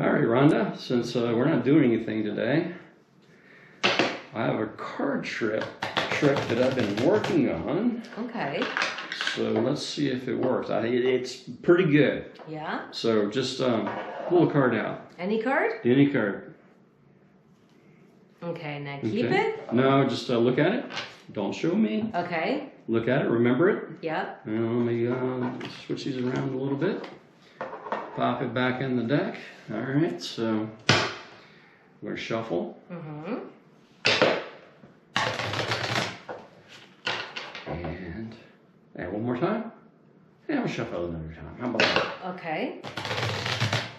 All right, Rhonda, since we're not doing anything today, I have a card trick that I've been working on. Okay. So let's see if it works. It's pretty good. Yeah? So just pull a card out. Any card? Any card. Okay, now keep it? No, just look at it. Don't show me. Okay. Look at it, remember it. Yep. And let me switch these around a little bit. Pop it back in the deck. All right, so we're going to shuffle. Mm-hmm. And one more time. And we'll shuffle another time. How about that? Okay.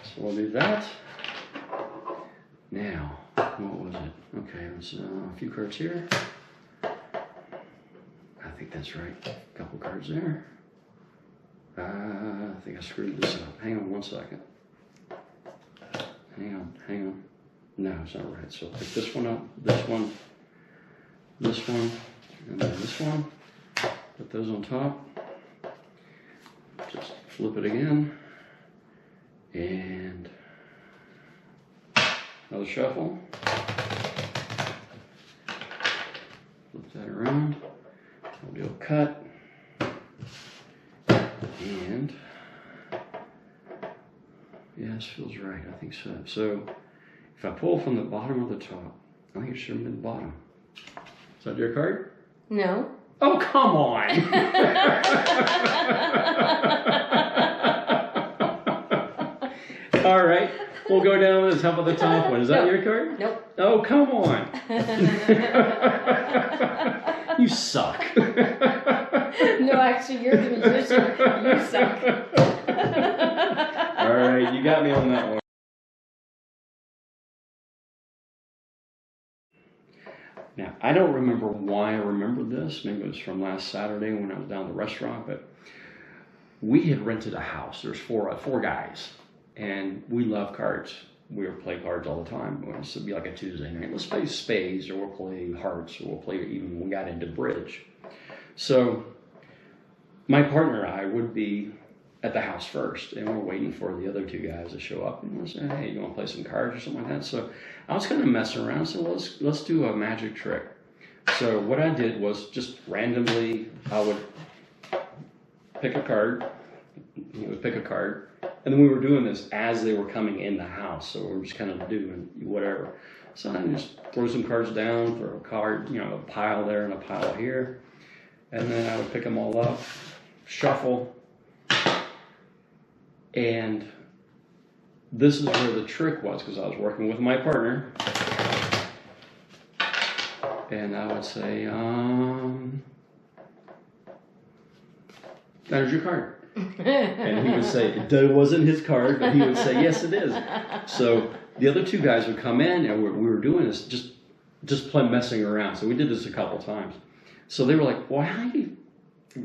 So we'll do that. Now, what was it? Okay, there's a few cards here. I think that's right. A couple cards there. I think I screwed this up. Hang on one second. Hang on. No, it's not right. So pick this one up, this one, and then this one. Put those on top. Just flip it again. And another shuffle. Flip that around. We'll do a cut. And yeah, this feels right. I think so. So if I pull from the bottom or the top, I think it should have been the bottom. Is that your card? No. Oh, come on. All right. We'll go down with this. How about the top one? Is that your card? Nope. Oh, come on. You suck. No, actually, you're the magician. You suck. All right, you got me on that one. Now, I don't remember why I remembered this. Maybe it was from last Saturday when I was down at the restaurant, but we had rented a house. There's four guys, and we love cards. We would play cards all the time. This would be like a Tuesday night. Let's play spades, or we'll play hearts, or we'll play even when we got into bridge. So my partner and I would be at the house first, and we're waiting for the other two guys to show up. And we're saying, hey, you want to play some cards or something like that? So I was kind of messing around. So let's do a magic trick. So what I did was just randomly, I would pick a card. He would pick a card. And then we were doing this as they were coming in the house. So we were just kind of doing whatever. So I just throw some cards down, throw a card, a pile there and a pile here. And then I would pick them all up, shuffle. And this is where the trick was, because I was working with my partner. And I would say, there's your card. And he would say, it wasn't his card, but he would say, yes, it is. So the other two guys would come in, and we were doing this, just play messing around. So we did this a couple times. So they were like, well, how do you,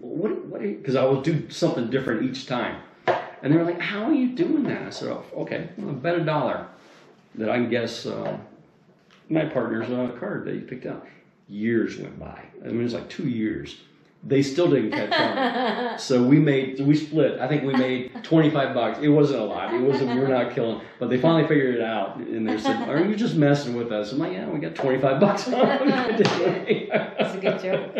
what do you, because I would do something different each time. And they were like, how are you doing that? I said, oh, okay, well, bet $1 that I can guess my partner's card that you picked out. Years went by. I mean, it was like 2 years. They still didn't catch on. So we split. I think we made $25. It wasn't a lot. We're not killing. But they finally figured it out. And they said, are you just messing with us? I'm like, yeah, we got $25 on. That's a good joke.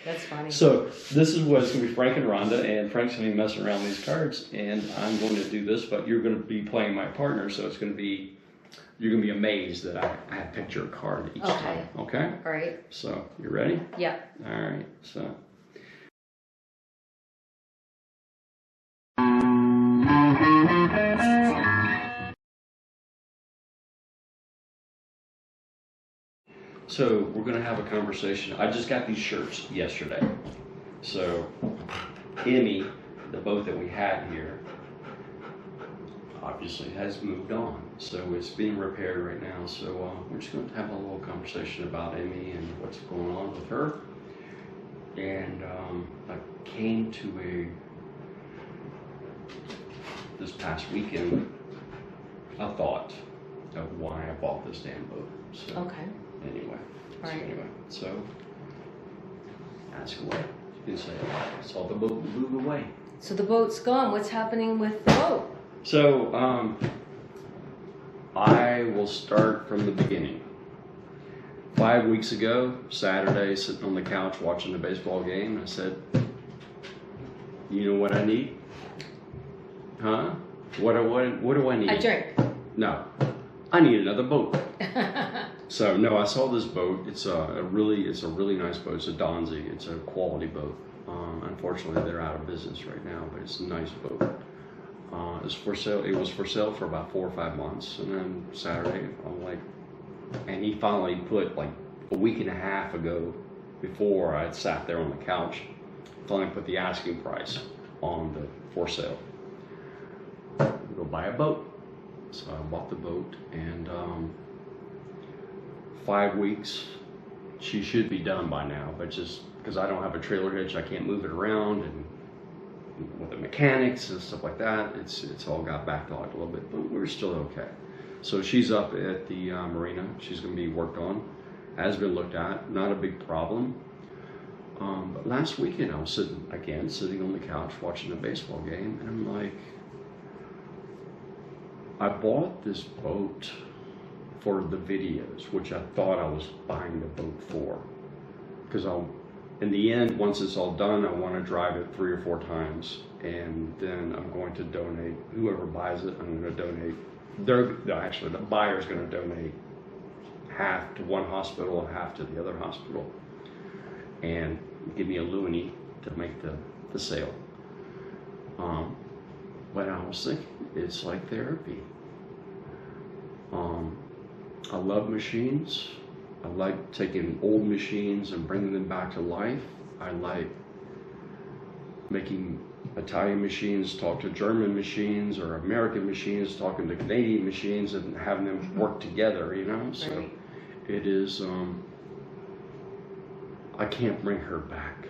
That's funny. So this is what's going to be Frank and Rhonda, and Frank's going to be messing around with these cards, and I'm going to do this, but you're going to be playing my partner, so it's going to be, you're going to be amazed that I have picked your card each time. Okay? All right. So, you ready? Yeah. All right, so. So we're going to have a conversation. I just got these shirts yesterday. So Emmy, the boat that we had here, obviously has moved on. So it's being repaired right now. So we're just going to have a little conversation about Emmy and what's going on with her. And I came to this past weekend, a thought of why I bought this damn boat. So, okay. Anyway. All right. So ask away. You can say, I saw the boat move away. So the boat's gone. What's happening with the boat? So I will start from the beginning. 5 weeks ago, Saturday, sitting on the couch watching the baseball game, I said, you know what I need? Huh? What do I need? A drink. No, I need another boat. So no, I saw this boat. It's a really nice boat. It's a Donzi. It's a quality boat. Unfortunately, they're out of business right now, but it's a nice boat. It's for sale. It was for sale for about 4 or 5 months, and then Saturday, I'm like, and he finally put, like a week and a half ago, before I had sat there on the couch, finally put the asking price on the for sale. Go buy a boat. So I bought the boat, and 5 weeks. She should be done by now, but just because I don't have a trailer hitch, I can't move it around, and with the mechanics and stuff like that, it's all got backlogged a little bit, but we're still okay. So she's up at the marina. She's going to be worked on, has been looked at, not a big problem. But last weekend I was sitting on the couch watching a baseball game, and I'm like, I bought this boat for the videos, which I thought I was buying the boat for, because in the end, once it's all done, I want to drive it 3 or 4 times, and then I'm going to donate. Whoever buys it, I'm going to donate. Actually, the buyer's going to donate half to one hospital and half to the other hospital, and give me a loonie to make the sale. But I was thinking, it's like therapy. I love machines. I like taking old machines and bringing them back to life. I like making Italian machines talk to German machines, or American machines talking to Canadian machines, and having them work together, you know? So right. It is, I can't bring her back.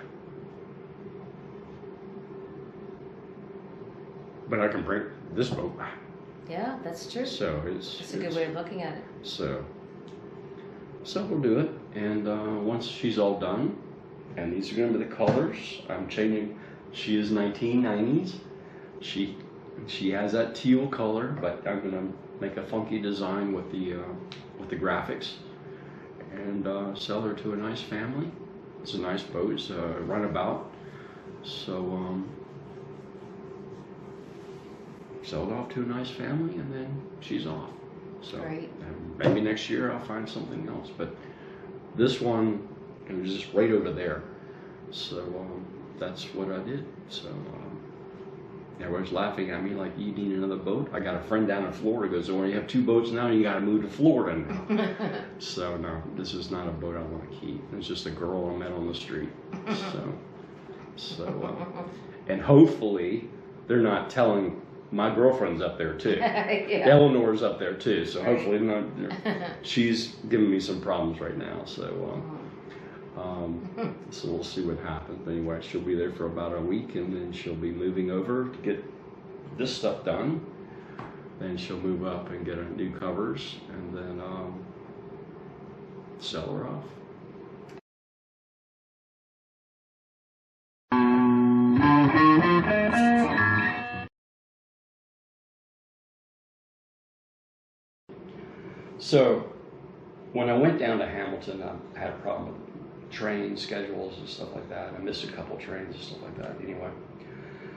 But I can bring this boat back. Yeah, that's true. So that's a good way of looking at it. So we'll do it, and once she's all done, and these are going to be the colors. I'm changing. She is 1990s. She has that teal color, but I'm going to make a funky design with the graphics, and sell her to a nice family. It's a nice boat. It's a runabout. So sell it off to a nice family, and then she's off. So right. Maybe next year I'll find something else. But this one, it was just right over there. So that's what I did. So everyone's laughing at me like, you need another boat? I got a friend down in Florida who goes, well, you have 2 boats now, you got to move to Florida now. So no, this is not a boat I want to keep. It's just a girl I met on the street. And hopefully they're not telling. My girlfriend's up there too. Yeah. Eleanor's up there too, so hopefully not. She's giving me some problems right now, so so we'll see what happens. Anyway, she'll be there for about a week, and then she'll be moving over to get this stuff done. Then she'll move up and get new covers, and then sell her off. So, when I went down to Hamilton, I had a problem with train schedules and stuff like that. I missed a couple trains and stuff like that. Anyway,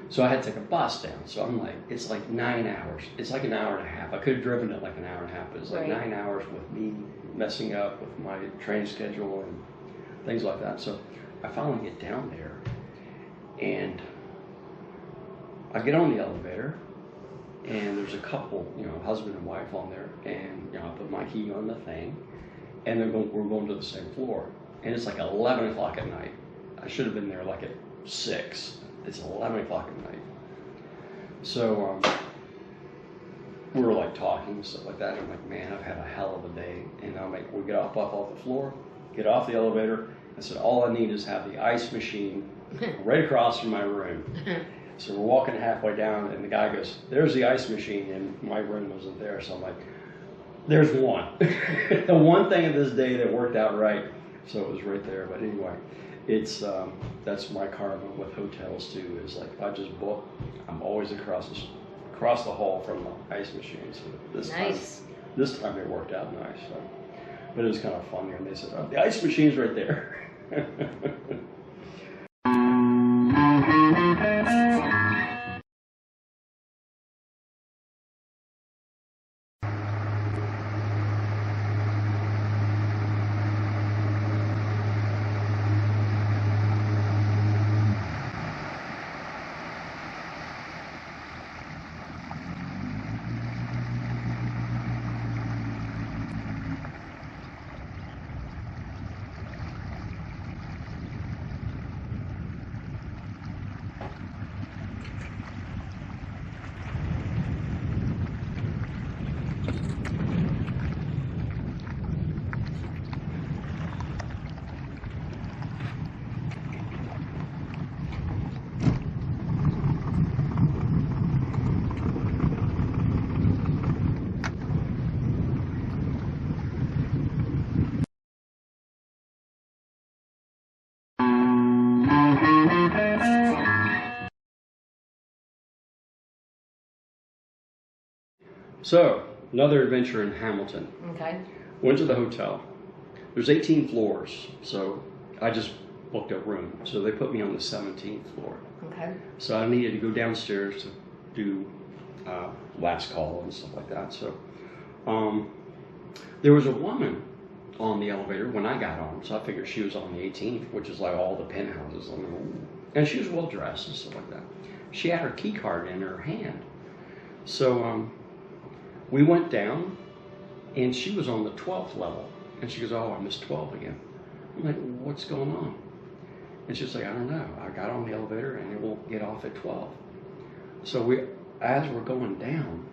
so I had to take a bus down. So I'm like, it's like 9 hours. It's like an hour and a half. I could have driven it like an hour and a half, but it's like right. 9 hours with me messing up with my train schedule and things like that. So I finally get down there, and I get on the elevator. And there's a couple, husband and wife on there, and I put my key on the thing, and we're going to the same floor, and it's like 11 o'clock at night. I should have been there like at 6. It's 11 o'clock at night. So we were like talking and stuff like that. And I'm like, man, I've had a hell of a day. And I'm like, we get off the floor, get off the elevator. I said, all I need is have the ice machine right across from my room. So we're walking halfway down, and the guy goes, there's the ice machine, and my room wasn't there. So I'm like, there's one. The one thing of this day that worked out right. So it was right there. But anyway, it's that's my karma with hotels too, is like, if I just book, I'm always across the hall from the ice machine. So this nice. time, this time it worked out nice. So. But it was kind of fun, and they said, "Oh, the ice machine's right there." So, another adventure in Hamilton. Okay. Went to the hotel. There's 18 floors, so I just booked a room. So they put me on the 17th floor. Okay. So I needed to go downstairs to do last call and stuff like that. So there was a woman on the elevator when I got on, so I figured she was on the 18th, which is like all the penthouses. And she was well dressed and stuff like that. She had her key card in her hand. So we went down, and she was on the 12th level. And she goes, "Oh, I missed 12 again." I'm like, "What's going on?" And she's like, "I don't know. I got on the elevator, and it won't get off at 12." So as we're going down,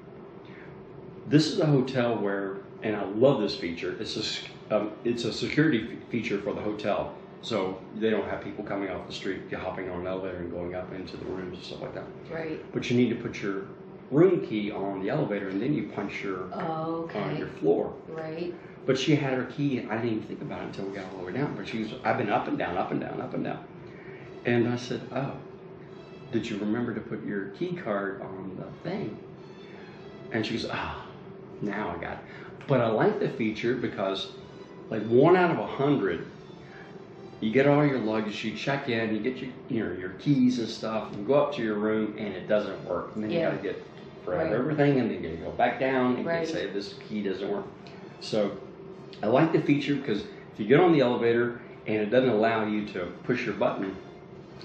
this is a hotel where, and I love this feature, it's a security feature for the hotel. So they don't have people coming off the street, hopping on an elevator and going up into the rooms and stuff like that. Right. But you need to put your room key on the elevator, and then you punch your on your floor. Right. But she had her key, and I didn't even think about it until we got all the way down. But I've been up and down, up and down, up and down. And I said, "Oh, did you remember to put your key card on the thing?" And she goes, "Ah, now I got it." But I like the feature because, like, 1 out of 100, you get all your luggage, you check in, you get your keys and stuff, you go up to your room, and it doesn't work. And then you got to get everything, and then you go back down and you say this key doesn't work. So I like the feature because if you get on the elevator and it doesn't allow you to push your button,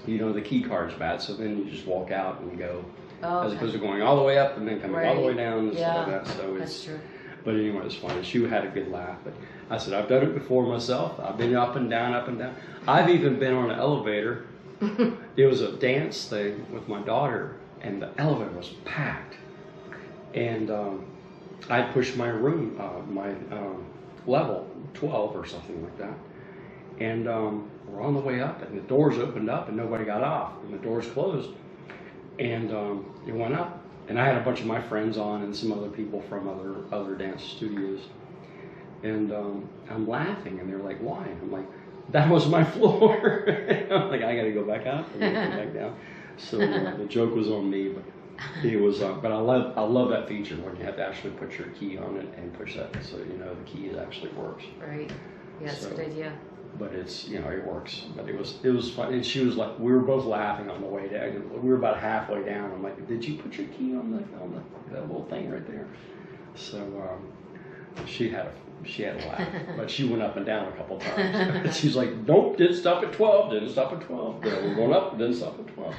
you know the key card's bad. So then you just walk out and go, as opposed to going all the way up and then coming all the way down and stuff like that. So that's true. But anyway, it's fun. She had a good laugh. But I said, I've done it before myself. I've been up and down, up and down. I've even been on an elevator. It was a dance thing with my daughter, and the elevator was packed. And I pushed my room, level 12 or something like that. And we're on the way up, and the doors opened up, and nobody got off, and the doors closed. And it went up. And I had a bunch of my friends on and some other people from other dance studios. And I'm laughing, and they're like, "Why?" And I'm like, "That was my floor." I'm like, "I got to go back up and go back down." So the joke was on me, but it was. But I love that feature when you have to actually put your key on it and push that, so you know the key actually works. Right. Yeah, that's a good idea. But it's, it works. But it was fun. And she was like, we were both laughing on the way down. We were about halfway down. I'm like, "Did you put your key on that little thing right there?" So she had a laugh, but she went up and down a couple times. She's like, "Nope, didn't stop at 12. Didn't stop at 12. We're going up, didn't stop at 12."